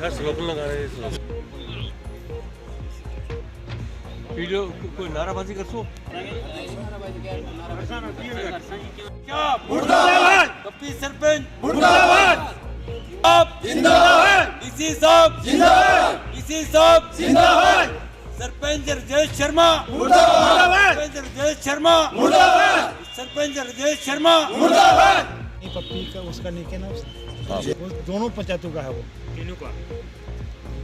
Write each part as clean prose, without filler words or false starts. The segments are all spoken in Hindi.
स्लोगन लगा रहे हैं। वीडियो कोई नाराबाजी कर सो क्या मुर्दाबाद कपी सरपंच मुर्दाबाद आप जिंदाबाद डीसी साहब जिंदाबाद डीसी साहब जिंदाबाद सरपंच राजेश शर्मा मुर्दाबाद सरपंच राजेश शर्मा मुर्दाबाद सरपंच राजेश शर्मा मुर्दाबाद पप्पी का उसका नीचे ना वो दोनों पंचायतों का है वो तीनों का।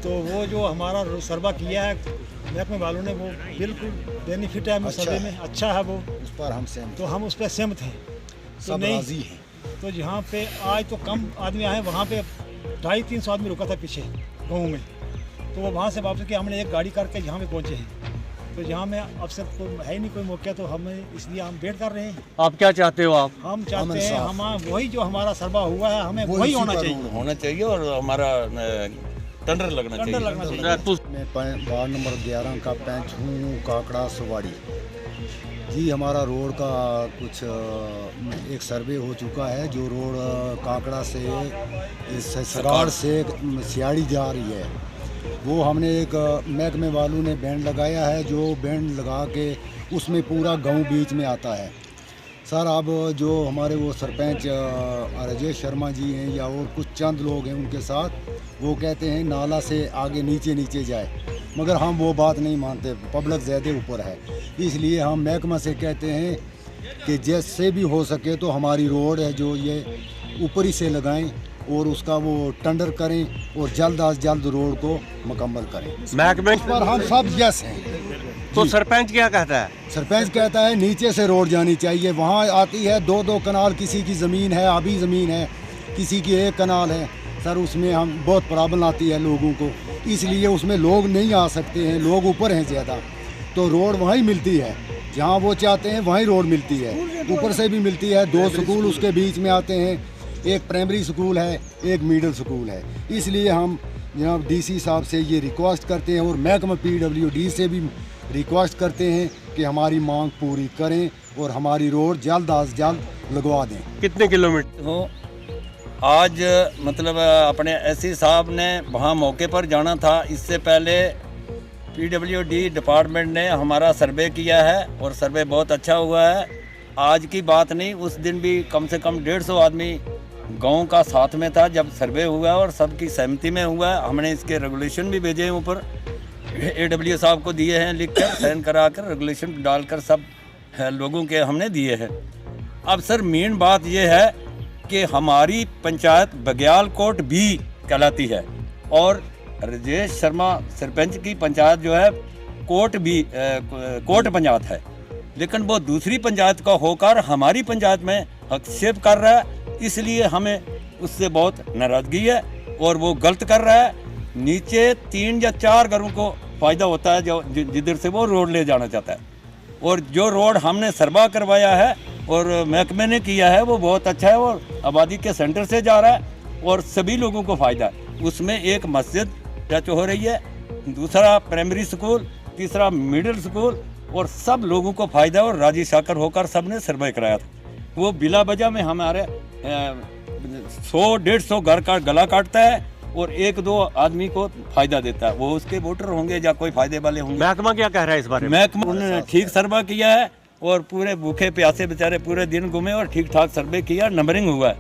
तो वो जो हमारा सर्वा किया है महकमे वालों ने वो बिल्कुल बेनिफिट है हमें सर्वे में, अच्छा है वो, उस पर हम सहमत, तो हम उस पर सहमत हैं। तो सब राजी हैं। तो जहाँ पे आज तो कम आदमी आए, वहाँ पे 250-300 आदमी रुका था पीछे गाँव में, तो वो वहाँ से वापस के हमने एक गाड़ी करके यहाँ पे पहुँचे हैं। तो जहाँ में अफसर को है नहीं कोई मौका, तो हमें इसलिए हम वेट कर रहे हैं। आप क्या चाहते हो? हम चाहते हैं हम वही जो हमारा सर्वा हुआ है हमें वही होना चाहिए और हमारा टेंडर लगना चाहिए। मैं वार्ड नंबर 11 का पंच हूँ, काकड़ा सवाड़ी जी। हमारा रोड का कुछ एक सर्वे हो चुका है, जो रोड काकड़ा से सगाड़ से सियाड़ी जा रही है, वो हमने एक महकमे वालों ने बैंड लगाया है, जो बैंड लगा के उसमें पूरा गांव बीच में आता है। सर अब जो हमारे वो सरपंच राजेश शर्मा जी हैं या और कुछ चंद लोग हैं उनके साथ, वो कहते हैं नाला से आगे नीचे जाए, मगर हम वो बात नहीं मानते, पब्लिक ज़्यादा ऊपर है। इसलिए हम महकमा से कहते हैं कि जैसे भी हो सके तो हमारी रोड है जो ये ऊपर ही से लगाएं और उसका वो टेंडर करें और जल्द अज जल्द रोड को मुकम्मल करें। महकमे पर हम सब यस हैं। तो सरपंच क्या कहता है? सरपंच कहता है नीचे से रोड जानी चाहिए, वहाँ आती है 2-2 कनाल, किसी की ज़मीन है आधी ज़मीन है, किसी की 1 कनाल है। सर उसमें हम बहुत प्रॉब्लम आती है लोगों को, इसलिए उसमें लोग नहीं आ सकते हैं, लोग ऊपर हैं ज़्यादा, तो रोड वहीं मिलती है जहाँ वो चाहते हैं, वहीं रोड मिलती है। ऊपर से भी मिलती है, 2 स्कूल उसके बीच में आते हैं, एक प्राइमरी स्कूल है, एक मिडिल स्कूल है। इसलिए हम जनाब डीसी साहब से ये रिक्वेस्ट करते हैं और महकमा PWD से भी रिक्वेस्ट करते हैं कि हमारी मांग पूरी करें और हमारी रोड जल्द अज जल्द लगवा दें। कितने किलोमीटर हो? आज मतलब अपने एससी साहब ने वहाँ मौके पर जाना था, इससे पहले PWD डिपार्टमेंट ने हमारा सर्वे किया है और सर्वे बहुत अच्छा हुआ है। आज की बात नहीं, उस दिन भी कम से कम 150 आदमी गांव का साथ में था जब सर्वे हुआ और सबकी सहमति में हुआ। हमने इसके रेगुलेशन भी भेजे हैं, ऊपर AW साहब को दिए हैं, लिख कर साइन करा कर रेगुलेशन डालकर सब लोगों के हमने दिए हैं। अब सर मेन बात ये है कि हमारी पंचायत बग्यालकोट भी कहलाती है और राजेश शर्मा सरपंच की पंचायत जो है कोट पंचायत है, लेकिन वो दूसरी पंचायत का होकर हमारी पंचायत में हस्तक्षेप कर रहा है, इसलिए हमें उससे बहुत नाराज़गी है और वो गलत कर रहा है। नीचे 3 या 4 घरों को फ़ायदा होता है जो जिधर से वो रोड ले जाना चाहता है, और जो रोड हमने सर्वा करवाया है और महकमे ने किया है वो बहुत अच्छा है और आबादी के सेंटर से जा रहा है और सभी लोगों को फ़ायदा है। उसमें एक मस्जिद टच हो रही है, दूसरा प्राइमरी स्कूल, तीसरा मिडिल स्कूल, और सब लोगों को फ़ायदा है। और राजी शाकर होकर सब ने सर्वे कराया था, वो बिला वजह में हमारे 100-150 घर का गला काटता है और 1-2 आदमी को फायदा देता है, वो उसके वोटर होंगे या कोई फायदे वाले होंगे। महकमा क्या कह रहा है इस बारे में? महकमा उन्होंने ठीक सर्वे किया है और पूरे भूखे प्यासे बेचारे पूरे दिन घूमे और ठीक ठाक सर्वे किया, नंबरिंग हुआ है,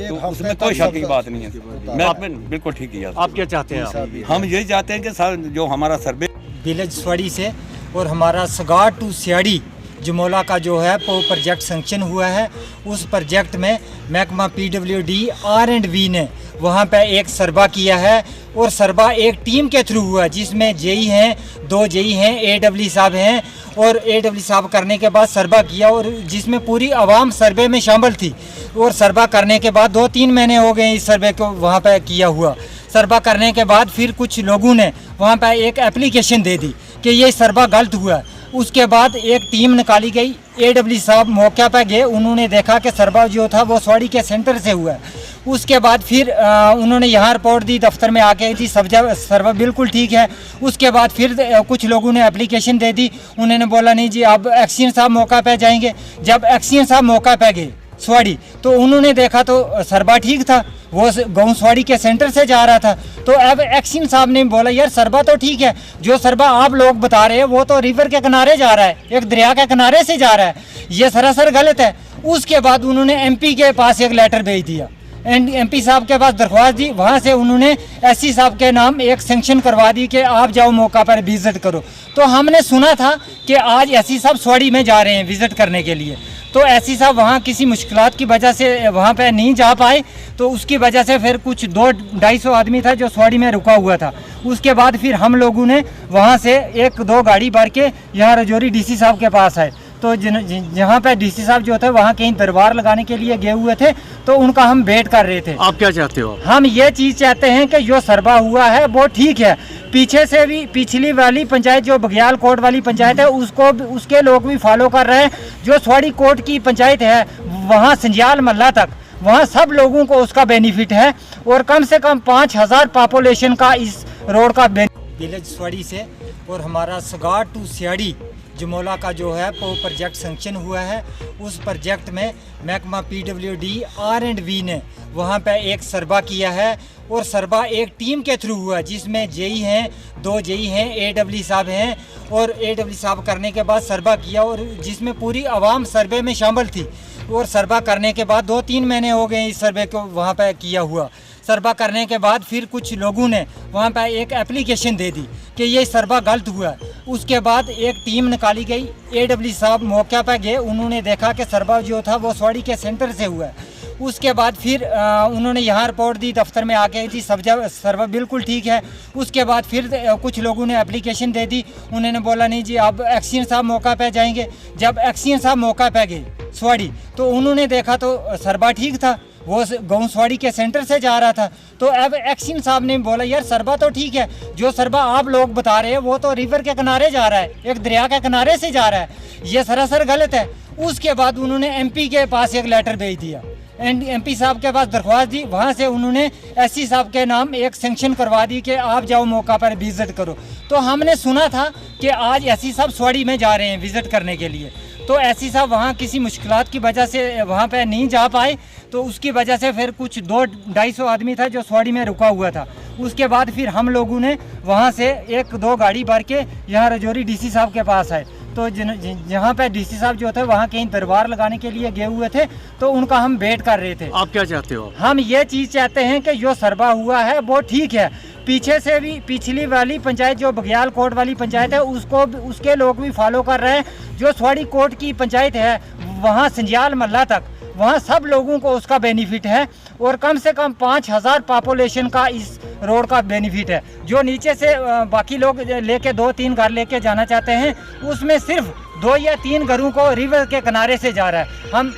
तो उसमें कोई शक की बात नहीं है। महकमे बिल्कुल ठीक किया। आप क्या चाहते हैं? हम यही चाहते हैं कि जो हमारा सर्वे विलेज सवाड़ी से और हमारा सगाड़ टू सियाड़ी जमोला का जो है वो प्रोजेक्ट सैंक्शन हुआ है, उस प्रोजेक्ट में महकमा PWD R&V ने वहाँ पे एक सर्वा किया है और सर्वा एक टीम के थ्रू हुआ, जिसमें जेई हैं, 2 जेई हैं, AW साहब हैं, और AW साहब करने के बाद सर्वा किया और जिसमें पूरी आवाम सर्वे में शामिल थी। और सर्वा करने के बाद 2-3 महीने हो गए इस सर्वे को वहाँ पे किया हुआ। सर्वा करने के बाद फिर कुछ लोगों ने वहाँ पे एक एप्लीकेशन दे दी कि ये सर्वा गलत हुआ है। उसके बाद एक टीम निकाली गई, AW साहब मौके पर गए, उन्होंने देखा कि सर्वा जो था वो सवाड़ी के सेंटर से हुआ है। उसके बाद फिर उन्होंने यहाँ रिपोर्ट दी, दफ्तर में आके थी, सब सर्वा बिल्कुल ठीक है। उसके बाद फिर कुछ लोगों ने एप्लीकेशन दे दी, उन्होंने बोला नहीं जी अब एक्सीडेंट साहब मौका पे जाएंगे। जब एक्सीडेंट साहब मौका पे गए स्वाड़ी, तो उन्होंने देखा तो सरबा ठीक था, वो गाँव स्वाड़ी के सेंटर से जा रहा था। तो अब एक्शन साहब ने बोला यार सरबा तो ठीक है, जो सरबा आप लोग बता रहे हैं वो तो रिवर के किनारे जा रहा है, एक दरिया के किनारे से जा रहा है, ये सरासर गलत है। उसके बाद उन्होंने एमपी के पास एक लेटर भेज दिया, एमपी साहब के पास दरख्वास्त दी, वहाँ से उन्होंने एससी साहब के नाम एक सेंक्शन करवा दी कि आप जाओ मौका पर विजिट करो। तो हमने सुना था कि आज एससी साहब स्वाड़ी में जा रहे हैं विजिट करने के लिए, तो एससी साहब वहाँ किसी मुश्किलात की वजह से वहाँ पे नहीं जा पाए, तो उसकी वजह से फिर कुछ 200-250 आदमी था जो स्वाड़ी में रुका हुआ था। उसके बाद फिर हम लोगों ने वहाँ से 1-2 गाड़ी भर के यहाँ रजौरी डीसी साहब के पास आए। तो जहाँ पे डीसी साहब जो थे वहाँ कहीं दरबार लगाने के लिए गए हुए थे, तो उनका हम वेट कर रहे थे। आप क्या चाहते हो? हम ये चीज़ चाहते हैं कि जो सरबा हुआ है वो ठीक है, पीछे से भी पिछली वाली पंचायत जो बघियाल कोट वाली पंचायत है उसको उसके लोग भी फॉलो कर रहे हैं। जो स्वाड़ी कोट की पंचायत है वहाँ संजाल मल्ला तक, वहाँ सब लोगों को उसका बेनिफिट है, और कम से कम 5000 पॉपुलेशन का इस रोड का विलेज स्वाड़ी से। और हमारा सगाड़ टू सियाड़ी जमोला का जो है वो प्रोजेक्ट सैंक्शन हुआ है, उस प्रोजेक्ट में महकमा PWD R&V ने वहाँ पे एक सरबा किया है, और सरबा एक टीम के थ्रू हुआ जिसमें जेई हैं, 2 जेई हैं, AW साहब हैं, और AW साहब करने के बाद सरबा किया, और जिसमें पूरी आवाम सर्वे में शामिल थी। और सरबा करने के बाद 2-3 महीने हो गए इस सर्वे को वहाँ पे किया हुआ। सरबा करने के बाद फिर कुछ लोगों ने वहाँ पे एक एप्लीकेशन दे दी कि ये सरबा गलत हुआ। उसके बाद एक टीम निकाली गई, AW साहब मौके पर गए, उन्होंने देखा कि सरबा जो था वो स्वाड़ी के सेंटर से हुआ है। उसके बाद फिर उन्होंने यहाँ रिपोर्ट दी दफ्तर में आके, जी सरबा बिल्कुल ठीक है। उसके बाद फिर कुछ लोगों ने एप्लीकेशन दे दी, उन्होंने बोला नहीं जी आप एक्शन साहब मौका पे जाएंगे। जब एक्शन साहब मौका पे गए स्वाड़ी, तो उन्होंने देखा तो सरबा ठीक था, वो गाँव स्वाड़ी के सेंटर से जा रहा था। तो अब एक्शन साहब ने बोला यार सरबा तो ठीक है, जो सरबा आप लोग बता रहे हैं वो तो रिवर के किनारे जा रहा है, एक दरिया के किनारे से जा रहा है, ये सरासर गलत है। उसके बाद उन्होंने एमपी के पास एक लेटर भेज दिया, एमपी साहब के पास दरख्वास्त दी, वहाँ से उन्होंने एससी साहब के नाम एक सेंक्शन करवा दी कि आप जाओ मौका पर विजिट करो। तो हमने सुना था कि आज एससी साहब स्वाड़ी में जा रहे हैं विजिट करने के लिए, तो एससी साहब वहाँ किसी मुश्किलात की वजह से वहाँ पे नहीं जा पाए, तो उसकी वजह से फिर कुछ 200-250 आदमी था जो स्वाड़ी में रुका हुआ था। उसके बाद फिर हम लोगों ने वहाँ से 1-2 गाड़ी भर के यहाँ रजौरी डीसी साहब के पास आए। तो जहाँ पे डीसी साहब जो थे वहाँ कहीं दरबार लगाने के लिए गए हुए थे, तो उनका हम वेट कर रहे थे। आप क्या चाहते हो? हम ये चीज़ चाहते हैं कि जो सरबा हुआ है वो ठीक है, पीछे से भी पिछली वाली पंचायत जो बघियाल कोट वाली पंचायत है उसको उसके लोग भी फॉलो कर रहे हैं। जो स्वाड़ी कोट की पंचायत है वहाँ संजाल मल्ला तक, वहाँ सब लोगों को उसका बेनिफिट है, और कम से कम 5000 पॉपुलेशन का इस रोड का बेनिफिट है। जो नीचे से बाकी लोग लेके 2-3 घर लेके जाना चाहते हैं, उसमें सिर्फ 2 या 3 घरों को रिवर के किनारे से जा रहा है। हम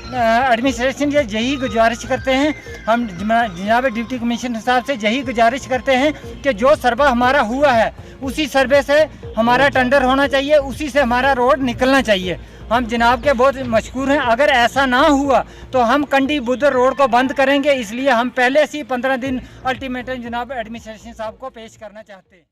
एडमिनिस्ट्रेशन से यही गुजारिश करते हैं, हम जनाब डिप्टी कमिश्नर साहब से यही गुजारिश करते हैं कि जो सर्वे हमारा हुआ है उसी सर्वे से हमारा टेंडर होना चाहिए, उसी से हमारा रोड निकलना चाहिए। हम जनाब के बहुत मशकूर हैं। अगर ऐसा ना हुआ तो हम कंडी बुद्ध रोड को बंद करेंगे। इसलिए हम पहले से ही 15 दिन अल्टीमेटम जनाब एडमिनिस्ट्रेशन साहब को पेश करना चाहते हैं।